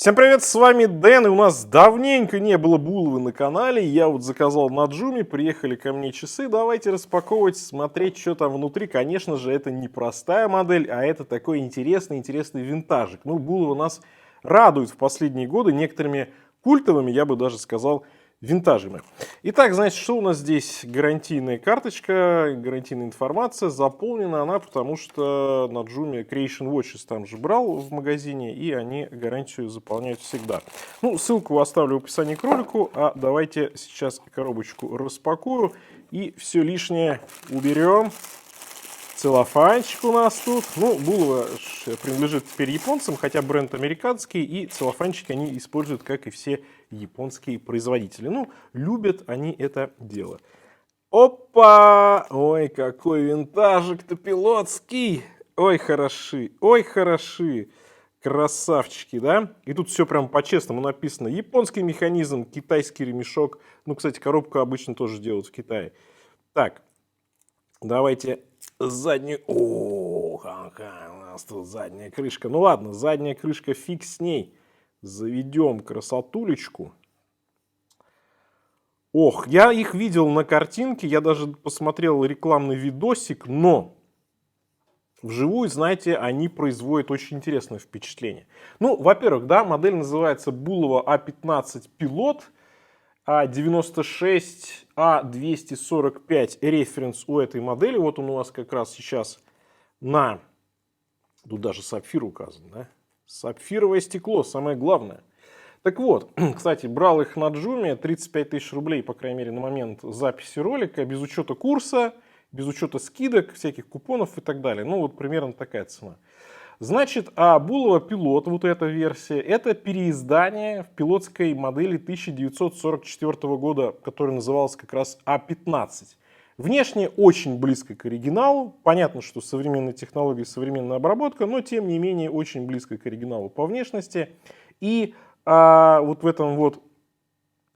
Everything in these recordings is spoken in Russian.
Всем привет, с вами Дэн, и у нас давненько не было Булавы на канале. Я вот заказал на Джуми, приехали ко мне часы, давайте распаковывать, смотреть, что там внутри. Конечно же, это не простая модель, а это такой интересный винтажик. Ну, Булава нас радует в последние годы некоторыми культовыми, я бы даже сказал, винтажами. Итак, значит, что у нас здесь? Гарантийная карточка, гарантийная информация. Заполнена она, потому что на Джуме Creation Watches там же брал в магазине, и они гарантию заполняют всегда. Ну, ссылку оставлю в описании к ролику, а давайте сейчас коробочку распакую и все лишнее уберем. Целлофанчик у нас тут. Ну, Булава принадлежит теперь японцам, хотя бренд американский, и целлофанчик они используют, как и все японские производители. Ну, любят они это дело. Опа! Ой, какой винтажик-то пилотский! Ой, хороши, ой, хороши! Красавчики, да? И тут все прям по-честному написано. Японский механизм, китайский ремешок. Ну, кстати, коробку обычно тоже делают в Китае. Так, давайте заднюю... О, какая у нас тут задняя крышка. Ну ладно, задняя крышка фиг с ней. Заведем красотулечку. Ох, я их видел на картинке, я даже посмотрел рекламный видосик, но вживую, знаете, они производят очень интересное впечатление. Ну, во-первых, да, модель называется Булава А15 Пилот, А96, А245 референс у этой модели. Вот он у вас как раз сейчас на... Тут даже сапфир указан, да? Сапфировое стекло, самое главное. Так вот, кстати, брал их на Джуме, 35 тысяч рублей, по крайней мере, на момент записи ролика, без учета курса, без учета скидок, всяких купонов и так далее. Ну, вот примерно такая цена. Значит, Булава Пилот, вот эта версия, это переиздание в пилотской модели 1944 года, которая называлась как раз А15. Внешне очень близко к оригиналу. Понятно, что современные технологии, современная обработка, но тем не менее очень близко к оригиналу по внешности. И вот в этом вот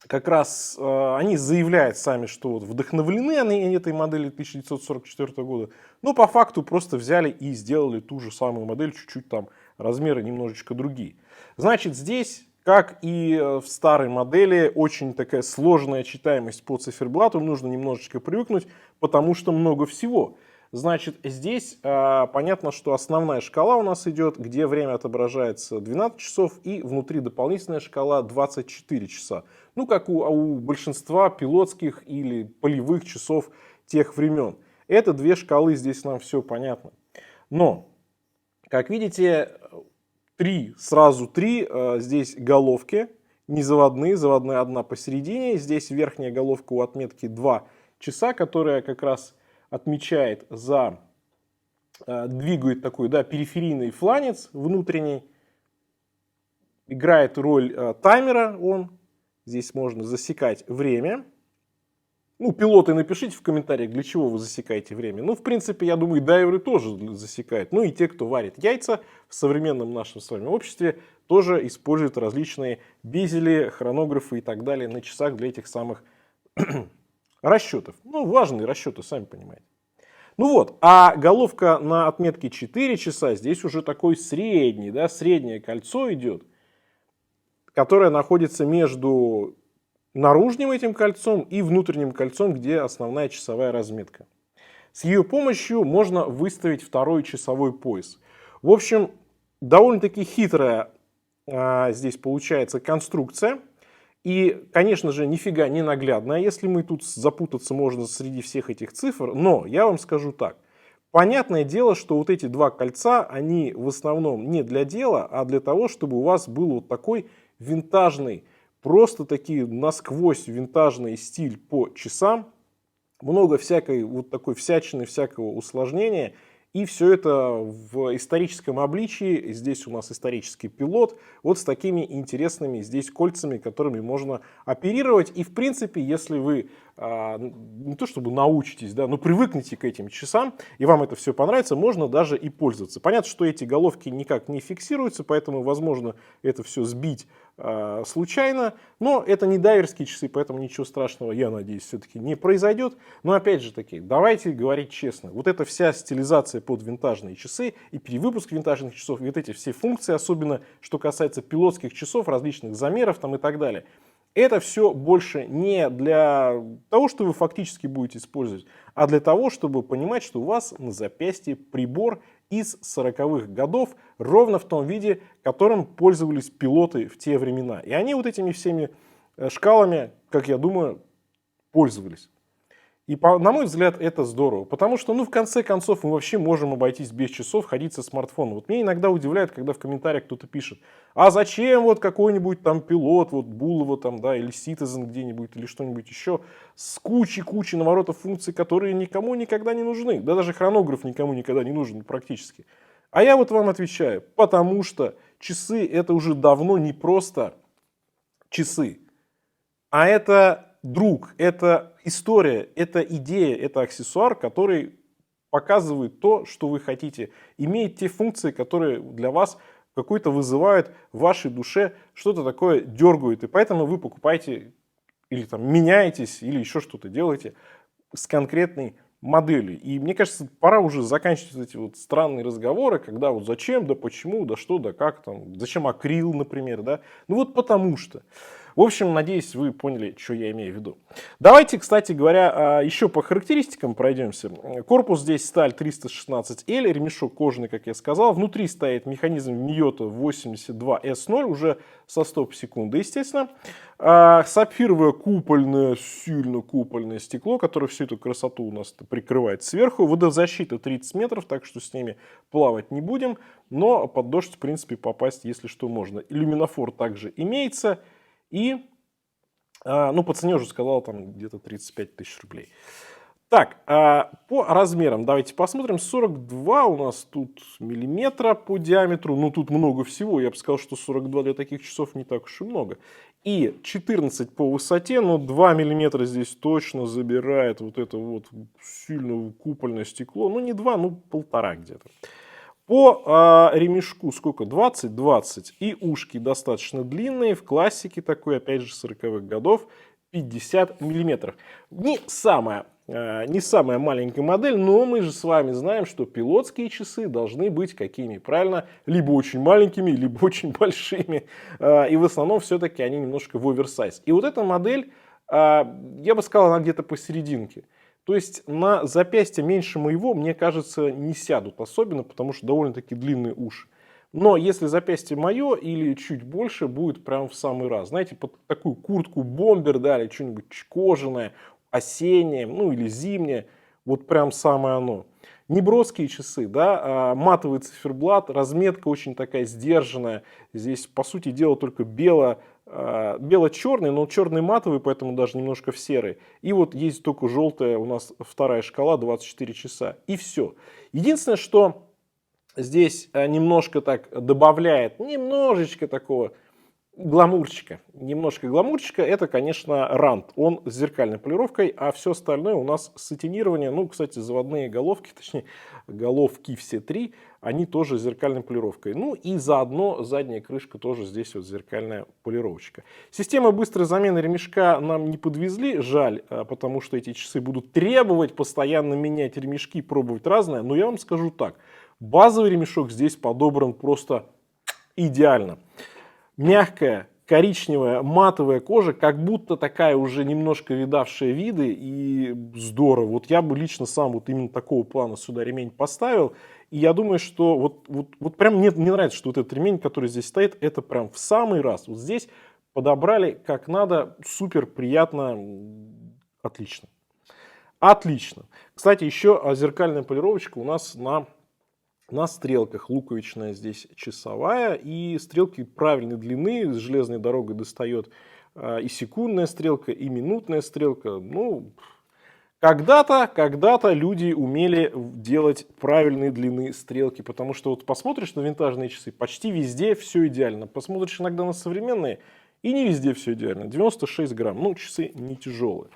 как раз они заявляют сами, что вот вдохновлены они этой моделью 1944 года. Но по факту просто взяли и сделали ту же самую модель, чуть-чуть там размеры немножечко другие. Значит, здесь, как и в старой модели, очень такая сложная читаемость по циферблату. Нужно немножечко привыкнуть, потому что много всего. Значит, здесь понятно, что основная шкала у нас идет, где время отображается 12 часов, и внутри дополнительная шкала 24 часа. Ну, как у большинства пилотских или полевых часов тех времен. Это две шкалы, здесь нам все понятно. Но, как видите, сразу три здесь головки, не заводные, заводная одна посередине. Здесь верхняя головка у отметки 2 часа, которая как раз отмечает двигает такой, да, периферийный фланец внутренний, играет роль таймера он. Здесь можно засекать время. Ну, пилоты, напишите в комментариях, для чего вы засекаете время. Ну, в принципе, я думаю, дайверы тоже засекают. Ну, и те, кто варит яйца в современном нашем с вами обществе, тоже используют различные безели, хронографы и так далее на часах для этих самых расчетов. Ну, важные расчеты, сами понимаете. Ну вот, а головка на отметке 4 часа, здесь уже такой средний, да, среднее кольцо идет, которое находится между наружным этим кольцом и внутренним кольцом, где основная часовая разметка. С ее помощью можно выставить второй часовой пояс. В общем, довольно-таки хитрая здесь получается конструкция. И, конечно же, нифига не наглядная, если мы тут запутаться можно среди всех этих цифр. Но я вам скажу так. Понятное дело, что вот эти два кольца, они в основном не для дела, а для того, чтобы у вас был вот такой винтажный, просто такие насквозь винтажный стиль по часам. Много всякой вот такой всячины, всякого усложнения. И все это в историческом обличии. Здесь у нас исторический пилот. Вот с такими интересными здесь кольцами, которыми можно оперировать. И в принципе, если вы не то чтобы научитесь, да, но привыкнете к этим часам, и вам это все понравится, можно даже и пользоваться. Понятно, что эти головки никак не фиксируются, поэтому возможно это все сбить случайно, но это не дайверские часы, поэтому ничего страшного, я надеюсь, все-таки не произойдет. Но опять же таки, давайте говорить честно, вот эта вся стилизация под винтажные часы и перевыпуск винтажных часов, и вот эти все функции, особенно что касается пилотских часов, различных замеров там и так далее, это все больше не для того, что вы фактически будете использовать, а для того, чтобы понимать, что у вас на запястье прибор из 40-х годов, ровно в том виде, которым пользовались пилоты в те времена. И они вот этими всеми шкалами, как я думаю, пользовались. И, на мой взгляд, это здорово, потому что, в конце концов, мы вообще можем обойтись без часов, ходить со смартфоном. Вот меня иногда удивляет, когда в комментариях кто-то пишет, а зачем вот какой-нибудь там пилот, вот Булова там, да, или Citizen где-нибудь, или что-нибудь еще, с кучей наворотов функций, которые никому никогда не нужны. Да даже хронограф никому никогда не нужен практически. А я вот вам отвечаю, потому что часы это уже давно не просто часы, а это друг, это история, это идея, это аксессуар, который показывает то, что вы хотите, имеет те функции, которые для вас какой-то вызывают в вашей душе, что-то такое дергают, и поэтому вы покупаете или там меняетесь, или еще что-то делаете с конкретной моделью. И мне кажется, пора уже заканчивать эти вот странные разговоры, когда вот зачем, да почему, да что, да как там, зачем акрил, например, да, вот потому что. В общем, надеюсь, вы поняли, что я имею в виду. Давайте, кстати говоря, еще по характеристикам пройдемся. Корпус здесь сталь 316L, ремешок кожаный, как я сказал. Внутри стоит механизм Miyota 82S0, уже со стоп-секунды, естественно. Сапфировое купольное, сильно купольное стекло, которое всю эту красоту у нас прикрывает сверху. Водозащита 30 метров, так что с ними плавать не будем. Но под дождь, в принципе, попасть, если что, можно. Иллюминофор также имеется. И, по цене уже сказал, там где-то 35 тысяч рублей. Так, по размерам давайте посмотрим. 42 у нас тут миллиметра по диаметру. Тут много всего. Я бы сказал, что 42 для таких часов не так уж и много. И 14 по высоте, но 2 миллиметра здесь точно забирает вот это вот сильно купольное стекло. Не 2, 1,5 где-то. По ремешку сколько? 20. И ушки достаточно длинные. В классике такой, опять же, 40-х годов. 50 миллиметров. Не самая маленькая модель, но мы же с вами знаем, что пилотские часы должны быть какими? Правильно? Либо очень маленькими, либо очень большими. И в основном все-таки они немножко в оверсайз. И вот эта модель, я бы сказал, она где-то посерединке. То есть на запястье меньше моего, мне кажется, не сядут особенно, потому что довольно-таки длинные уши. Но если запястье мое или чуть больше, будет прям в самый раз. Знаете, под такую куртку бомбер, да, или что-нибудь кожаное, осеннее, или зимнее, вот прям самое оно. Неброские часы, да, матовый циферблат, разметка очень такая сдержанная. Здесь, по сути дела, только бело-черный, но черный матовый, поэтому даже немножко в серый. И вот есть только желтая у нас вторая шкала, 24 часа. И все. Единственное, что здесь немножко так добавляет, немножечко такого гламурчика. Это, конечно, рант. Он с зеркальной полировкой, а все остальное у нас сатинирование. Кстати, заводные головки, точнее, головки все три, они тоже с зеркальной полировкой. И заодно задняя крышка тоже здесь вот зеркальная полировочка. Система быстрой замены ремешка нам не подвезли, жаль, потому что эти часы будут требовать постоянно менять ремешки, пробовать разное. Но я вам скажу так, базовый ремешок здесь подобран просто идеально. Мягкая, коричневая, матовая кожа, как будто такая уже немножко видавшая виды, и здорово. Вот я бы лично сам вот именно такого плана сюда ремень поставил, и я думаю, что вот прям мне нравится, что вот этот ремень, который здесь стоит, это прям в самый раз. Вот здесь подобрали как надо, супер приятно, отлично. Отлично. Кстати, еще зеркальная полировочка у нас на стрелках, луковичная здесь часовая, и стрелки правильной длины, с железной дорогой достает и секундная стрелка, и минутная стрелка. Когда-то люди умели делать правильные длины стрелки, потому что вот посмотришь на винтажные часы, почти везде все идеально. Посмотришь иногда на современные, и не везде все идеально. 96 грамм, часы не тяжелые.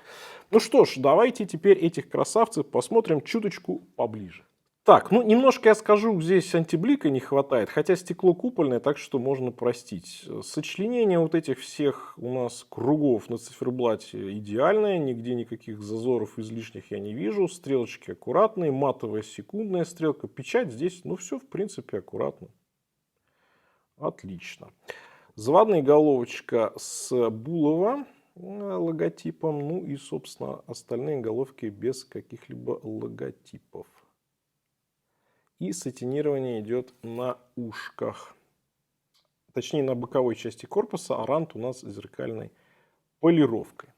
Ну что ж, давайте теперь этих красавцев посмотрим чуточку поближе. Так, ну немножко я скажу, здесь антиблика не хватает, хотя стекло купольное, так что можно простить. Сочленение вот этих всех у нас кругов на циферблате идеальное, нигде никаких зазоров излишних я не вижу, стрелочки аккуратные, матовая секундная стрелка, печать здесь, ну все в принципе аккуратно. Отлично. Заводная головочка с Булова логотипом, ну и собственно остальные головки без каких-либо логотипов. И сатинирование идет на ушках. Точнее, на боковой части корпуса, а рант у нас зеркальной полировкой.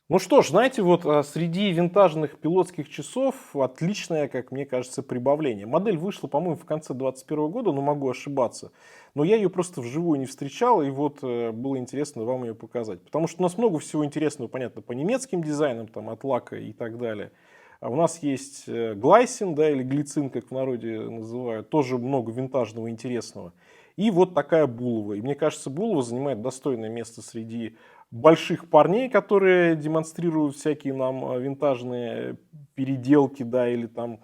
Ну что ж, знаете, вот среди винтажных пилотских часов отличное, как мне кажется, прибавление. Модель вышла, по-моему, в конце 2021 года, но могу ошибаться. Но я ее просто вживую не встречал, и вот было интересно вам ее показать. Потому что у нас много всего интересного, понятно, по немецким дизайнам, там, от лака и так далее. А у нас есть глайсин, да, или глицин, как в народе называют, тоже много винтажного интересного. И вот такая Булова. И мне кажется, Булова занимает достойное место среди больших парней, которые демонстрируют всякие нам винтажные переделки, да, или там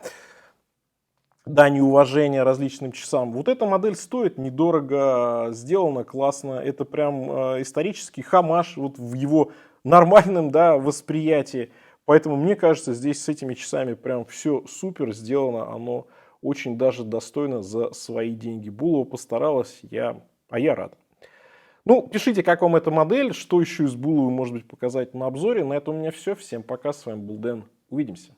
дань уважения различным часам. Вот эта модель стоит недорого, сделана классно. Это прям исторический хомаж вот в его нормальном, да, восприятии. Поэтому мне кажется, здесь с этими часами прям все супер сделано. Оно очень даже достойно за свои деньги. Булова постаралась, я рад. Ну, пишите, как вам эта модель, что еще из Булавы, может быть, показать на обзоре. На этом у меня все. Всем пока, с вами был Дэн. Увидимся.